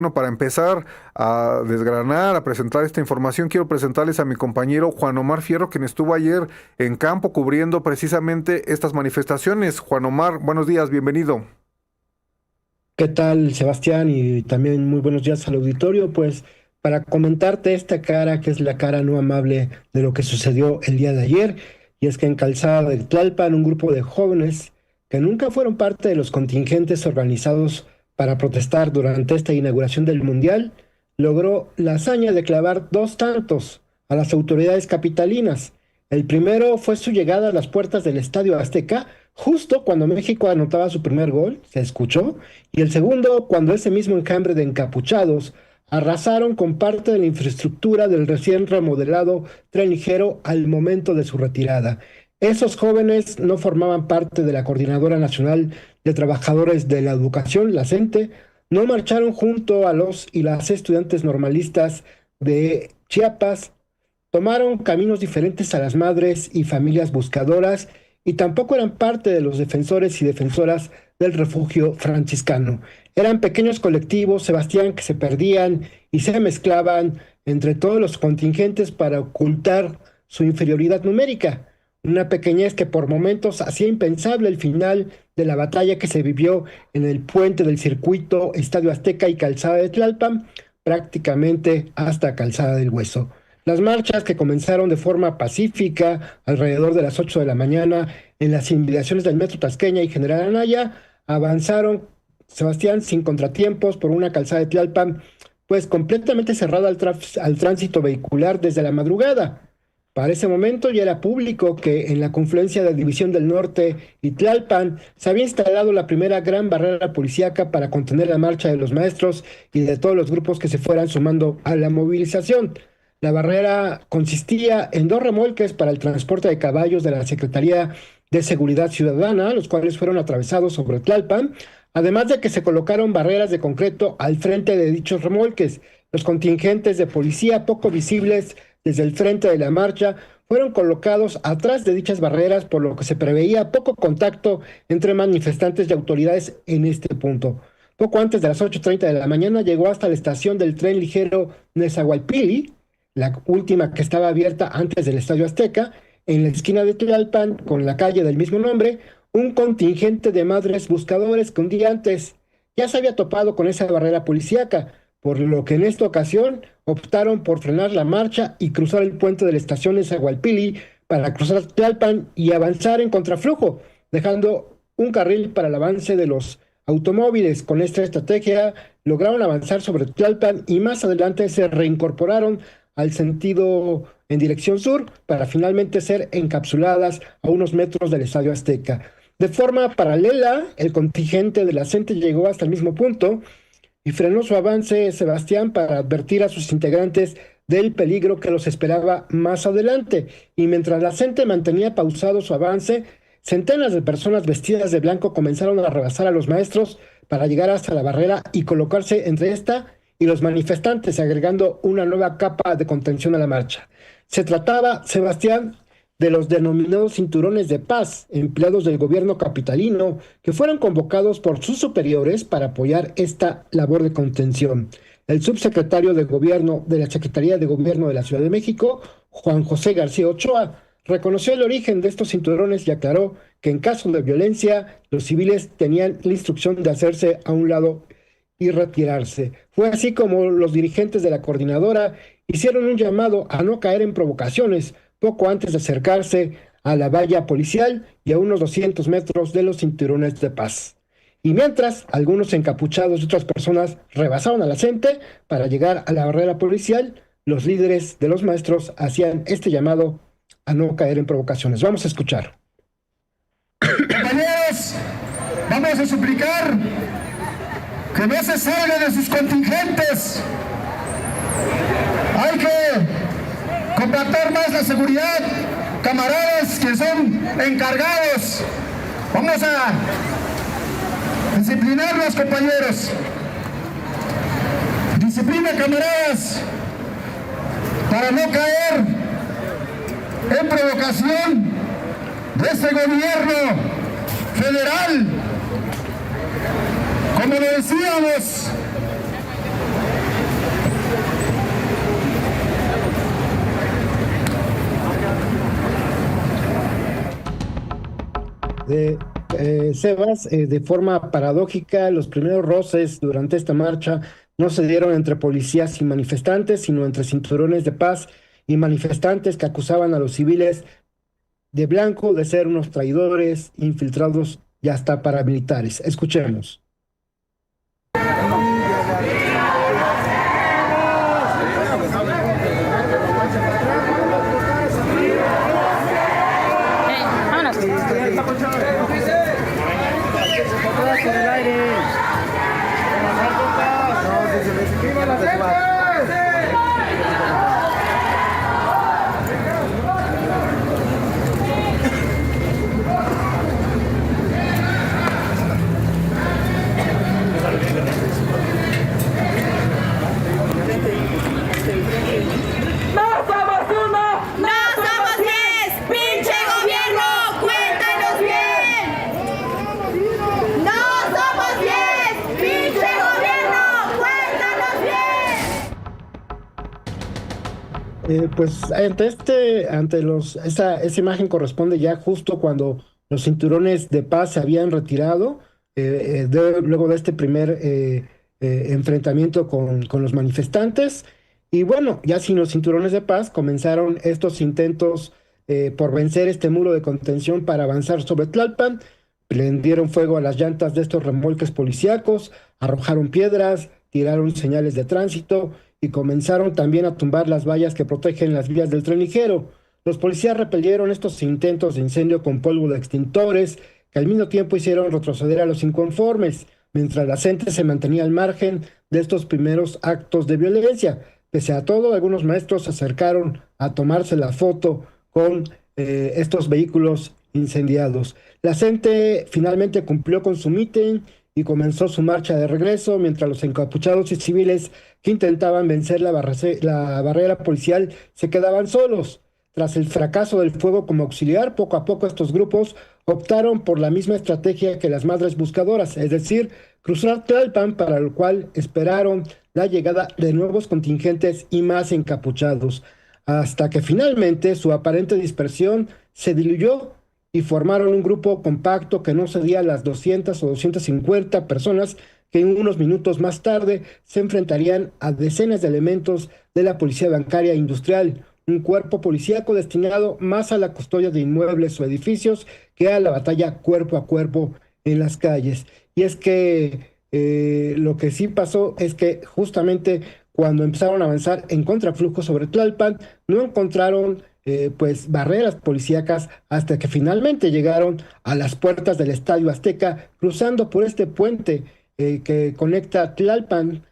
Bueno, para empezar a desgranar, a presentar esta información, quiero presentarles a mi compañero Juan Omar Fierro, quien estuvo ayer en campo cubriendo precisamente estas manifestaciones. Juan Omar, buenos días, bienvenido. ¿Qué tal, Sebastián? Y también muy buenos días al auditorio. Pues para comentarte esta cara, que es la cara no amable de lo que sucedió el día de ayer, y es que en Calzada del Tlalpan, un grupo de jóvenes que nunca fueron parte de los contingentes organizados para protestar durante esta inauguración del Mundial, logró la hazaña de clavar dos tantos a las autoridades capitalinas. El primero fue su llegada a las puertas del Estadio Azteca, justo cuando México anotaba su primer gol, se escuchó, y el segundo, cuando ese mismo enjambre de encapuchados arrasaron con parte de la infraestructura del recién remodelado tren ligero al momento de su retirada. Esos jóvenes no formaban parte de la Coordinadora Nacional de Trabajadores de la Educación, la CENTE, no marcharon junto a los y las estudiantes normalistas de Chiapas, tomaron caminos diferentes a las madres y familias buscadoras y tampoco eran parte de los defensores y defensoras del refugio franciscano. Eran pequeños colectivos, Sebastián, que se perdían y se mezclaban entre todos los contingentes para ocultar su inferioridad numérica. Una pequeñez que por momentos hacía impensable el final de la batalla que se vivió en el puente del circuito Estadio Azteca y Calzada de Tlalpan, prácticamente hasta Calzada del Hueso. Las marchas que comenzaron de forma pacífica alrededor de las 8 de la mañana en las inmediaciones del Metro Tasqueña y General Anaya avanzaron, Sebastián, sin contratiempos por una calzada de Tlalpan, pues completamente cerrada al tránsito vehicular desde la madrugada. Para ese momento ya era público que en la confluencia de División del Norte y Tlalpan se había instalado la primera gran barrera policíaca para contener la marcha de los maestros y de todos los grupos que se fueran sumando a la movilización. La barrera consistía en dos remolques para el transporte de caballos de la Secretaría de Seguridad Ciudadana, los cuales fueron atravesados sobre Tlalpan, además de que se colocaron barreras de concreto al frente de dichos remolques. Los contingentes de policía poco visibles desde el frente de la marcha fueron colocados atrás de dichas barreras, por lo que se preveía poco contacto entre manifestantes y autoridades en este punto. Poco antes de las 8:30 de la mañana llegó hasta la estación del tren ligero Nezahualpilli, la última que estaba abierta antes del Estadio Azteca, en la esquina de Tlalpan, con la calle del mismo nombre, un contingente de madres buscadores que un día antes ya se había topado con esa barrera policíaca, por lo que en esta ocasión optaron por frenar la marcha y cruzar el puente de la estación de Zagualpili para cruzar Tlalpan y avanzar en contraflujo, dejando un carril para el avance de los automóviles. Con esta estrategia lograron avanzar sobre Tlalpan y más adelante se reincorporaron al sentido en dirección sur para finalmente ser encapsuladas a unos metros del Estadio Azteca. De forma paralela, el contingente de la CENTE llegó hasta el mismo punto y frenó su avance, Sebastián, para advertir a sus integrantes del peligro que los esperaba más adelante. Y mientras la CENTE mantenía pausado su avance, centenas de personas vestidas de blanco comenzaron a rebasar a los maestros para llegar hasta la barrera y colocarse entre esta y los manifestantes, agregando una nueva capa de contención a la marcha. Se trataba, Sebastián, de los denominados cinturones de paz, empleados del gobierno capitalino, que fueron convocados por sus superiores para apoyar esta labor de contención. El subsecretario de Gobierno de la Secretaría de Gobierno de la Ciudad de México, Juan José García Ochoa, reconoció el origen de estos cinturones y aclaró que en caso de violencia, los civiles tenían la instrucción de hacerse a un lado y retirarse. Fue así como los dirigentes de la coordinadora hicieron un llamado a no caer en provocaciones poco antes de acercarse a la valla policial y a unos 200 metros de los cinturones de paz. Y mientras, algunos encapuchados y otras personas rebasaron a la gente para llegar a la barrera policial, los líderes de los maestros hacían este llamado a no caer en provocaciones. Vamos a escuchar. Compañeros, vamos a suplicar que no se salgan de sus contingentes. Hay que compactar más la seguridad. Camaradas que son encargados, vamos a disciplinarnos, compañeros. Disciplina, camaradas, para no caer en provocación de este gobierno federal. Como lo decíamos, Sebas, de forma paradójica, los primeros roces durante esta marcha no se dieron entre policías y manifestantes, sino entre cinturones de paz y manifestantes que acusaban a los civiles de blanco de ser unos traidores, infiltrados y hasta paramilitares. Escuchemos. Pues esa imagen corresponde ya justo cuando los cinturones de paz se habían retirado, luego de este primer enfrentamiento con los manifestantes. Y bueno, ya sin los cinturones de paz comenzaron estos intentos por vencer este muro de contención para avanzar sobre Tlalpan. Prendieron fuego a las llantas de estos remolques policíacos, arrojaron piedras, tiraron señales de tránsito y comenzaron también a tumbar las vallas que protegen las vías del tren ligero. Los policías repelieron estos intentos de incendio con polvo de extintores, que al mismo tiempo hicieron retroceder a los inconformes, mientras la gente se mantenía al margen de estos primeros actos de violencia. Pese a todo, algunos maestros se acercaron a tomarse la foto con estos vehículos incendiados. La gente finalmente cumplió con su mitin y comenzó su marcha de regreso, mientras los encapuchados y civiles que intentaban vencer la barrera policial se quedaban solos. Tras el fracaso del fuego como auxiliar, poco a poco estos grupos optaron por la misma estrategia que las madres buscadoras, es decir, cruzar Tlalpan, para lo cual esperaron la llegada de nuevos contingentes y más encapuchados, hasta que finalmente su aparente dispersión se diluyó y formaron un grupo compacto que no cedía a las 200 o 250 personas que en unos minutos más tarde se enfrentarían a decenas de elementos de la Policía Bancaria e Industrial, un cuerpo policíaco destinado más a la custodia de inmuebles o edificios que a la batalla cuerpo a cuerpo en las calles. Y es que lo que sí pasó es que justamente cuando empezaron a avanzar en contraflujo sobre Tlalpan, no encontraron pues barreras policíacas hasta que finalmente llegaron a las puertas del Estadio Azteca, cruzando por este puente que conecta Tlalpan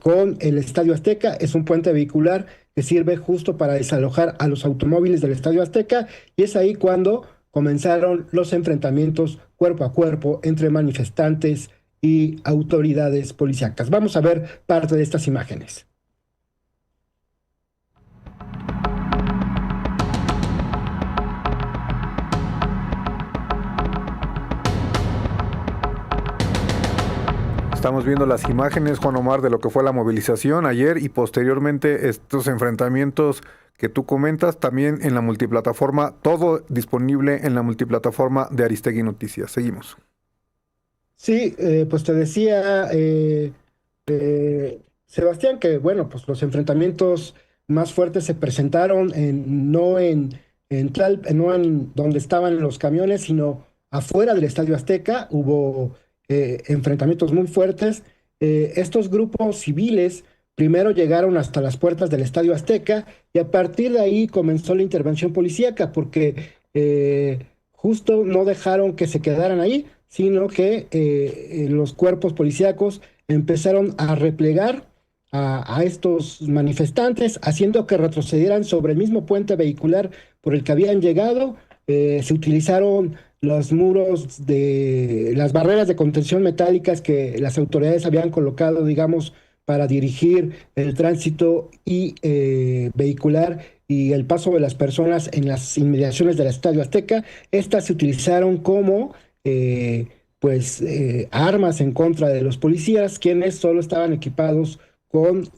con el Estadio Azteca. Es un puente vehicular que sirve justo para desalojar a los automóviles del Estadio Azteca, y es ahí cuando comenzaron los enfrentamientos cuerpo a cuerpo entre manifestantes y autoridades policíacas. Vamos a ver parte de estas imágenes. Estamos viendo las imágenes, Juan Omar, de lo que fue la movilización ayer y posteriormente estos enfrentamientos que tú comentas también en la multiplataforma, todo disponible en la multiplataforma de Aristegui Noticias. Seguimos. Sí, pues te decía, Sebastián, que bueno, pues los enfrentamientos más fuertes se presentaron no en donde estaban los camiones, sino afuera del Estadio Azteca. Hubo enfrentamientos muy fuertes. Estos grupos civiles primero llegaron hasta las puertas del Estadio Azteca y a partir de ahí comenzó la intervención policíaca, porque justo no dejaron que se quedaran ahí, sino que los cuerpos policíacos empezaron a replegar a estos manifestantes, haciendo que retrocedieran sobre el mismo puente vehicular por el que habían llegado. Se utilizaron los muros las barreras de contención metálicas que las autoridades habían colocado, digamos, para dirigir el tránsito y vehicular y el paso de las personas en las inmediaciones del Estadio Azteca. Estas se utilizaron como armas en contra de los policías, quienes solo estaban equipados con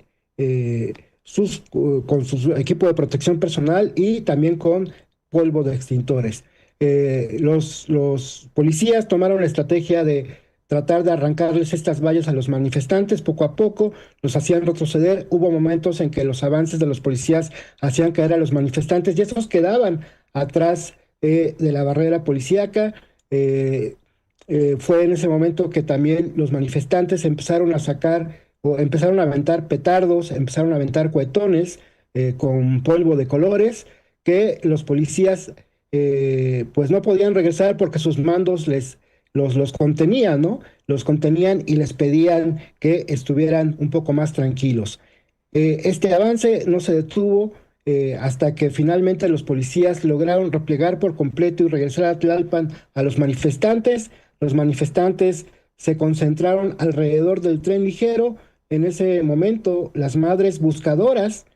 su equipo de protección personal y también con polvo de extintores. Los policías tomaron la estrategia de tratar de arrancarles estas vallas a los manifestantes poco a poco, los hacían retroceder. Hubo momentos en que los avances de los policías hacían caer a los manifestantes y estos quedaban atrás de la barrera policíaca. Fue en ese momento que también los manifestantes empezaron a sacar o empezaron a aventar petardos, empezaron a aventar cohetones con polvo de colores que los policías pues no podían regresar porque sus mandos los contenían, ¿no? Los contenían y les pedían que estuvieran un poco más tranquilos. Este avance no se detuvo hasta que finalmente los policías lograron replegar por completo y regresar a Tlalpan a los manifestantes. Los manifestantes se concentraron alrededor del tren ligero. En ese momento, las madres buscadoras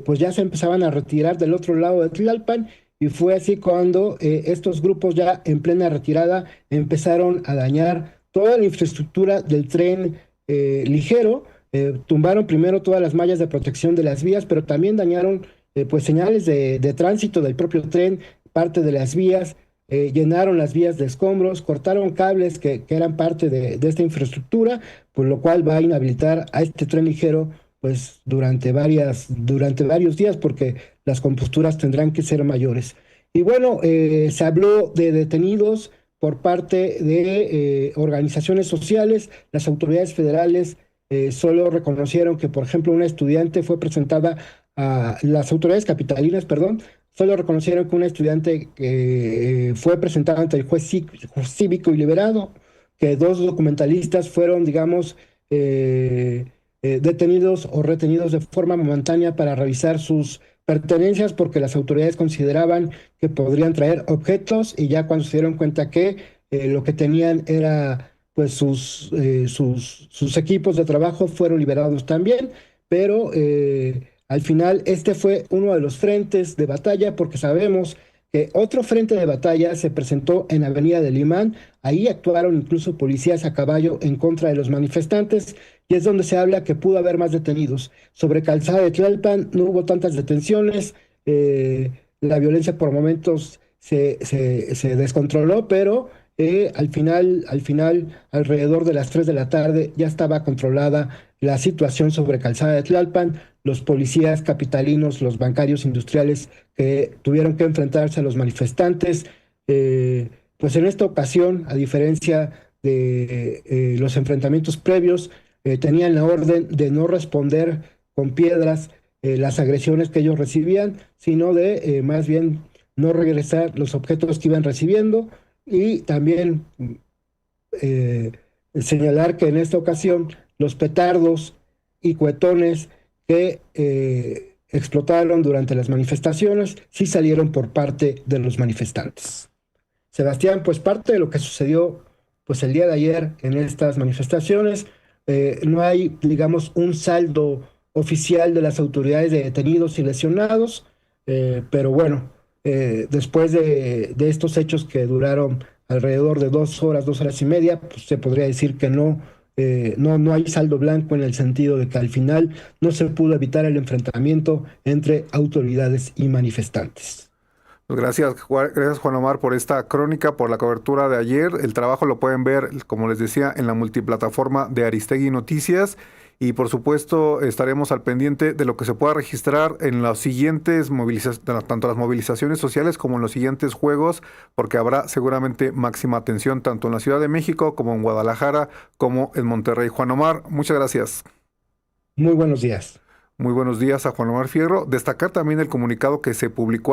pues ya se empezaban a retirar del otro lado de Tlalpan, y fue así cuando estos grupos ya en plena retirada empezaron a dañar toda la infraestructura del tren ligero. Tumbaron primero todas las mallas de protección de las vías, pero también dañaron pues señales de tránsito del propio tren, parte de las vías, llenaron las vías de escombros, cortaron cables que eran parte de esta infraestructura, por lo cual va a inhabilitar a este tren ligero pues durante varios días, porque las composturas tendrán que ser mayores. Y bueno, se habló de detenidos por parte de organizaciones sociales. Las autoridades federales solo reconocieron que, por ejemplo, una estudiante fue presentada a las autoridades capitalinas, perdón, solo reconocieron que una estudiante fue presentada ante el juez cívico y liberado, que 2 documentalistas fueron, digamos, detenidos o retenidos de forma momentánea para revisar sus pertenencias, porque las autoridades consideraban que podrían traer objetos, y ya cuando se dieron cuenta que lo que tenían era pues sus equipos de trabajo, fueron liberados también. Pero al final este fue uno de los frentes de batalla, porque sabemos que otro frente de batalla se presentó en Avenida del Imán. Ahí actuaron incluso policías a caballo en contra de los manifestantes, y es donde se habla que pudo haber más detenidos. Sobre Calzada de Tlalpan no hubo tantas detenciones, la violencia por momentos se descontroló, pero al final, alrededor de las 3 de la tarde, ya estaba controlada la situación sobre Calzada de Tlalpan. Los policías capitalinos, los bancarios industriales que tuvieron que enfrentarse a los manifestantes, pues en esta ocasión, a diferencia de los enfrentamientos previos, tenían la orden de no responder con piedras las agresiones que ellos recibían, sino de más bien no regresar los objetos que iban recibiendo. Y también señalar que en esta ocasión los petardos y cohetones que explotaron durante las manifestaciones sí salieron por parte de los manifestantes. Sebastián, pues parte de lo que sucedió pues el día de ayer en estas manifestaciones, no hay, digamos, un saldo oficial de las autoridades de detenidos y lesionados, pero bueno, después de estos hechos que duraron alrededor de 2 horas, 2 horas y media, pues se podría decir que no hay saldo blanco, en el sentido de que al final no se pudo evitar el enfrentamiento entre autoridades y manifestantes. Pues gracias Juan Omar por esta crónica, por la cobertura de ayer. El trabajo lo pueden ver, como les decía, en la multiplataforma de Aristegui Noticias. Y por supuesto estaremos al pendiente de lo que se pueda registrar en las siguientes tanto las movilizaciones sociales como en los siguientes juegos, porque habrá seguramente máxima atención tanto en la Ciudad de México como en Guadalajara como en Monterrey. Juan Omar, muchas gracias. Muy buenos días. Muy buenos días a Juan Omar Fierro. Destacar también el comunicado que se publicó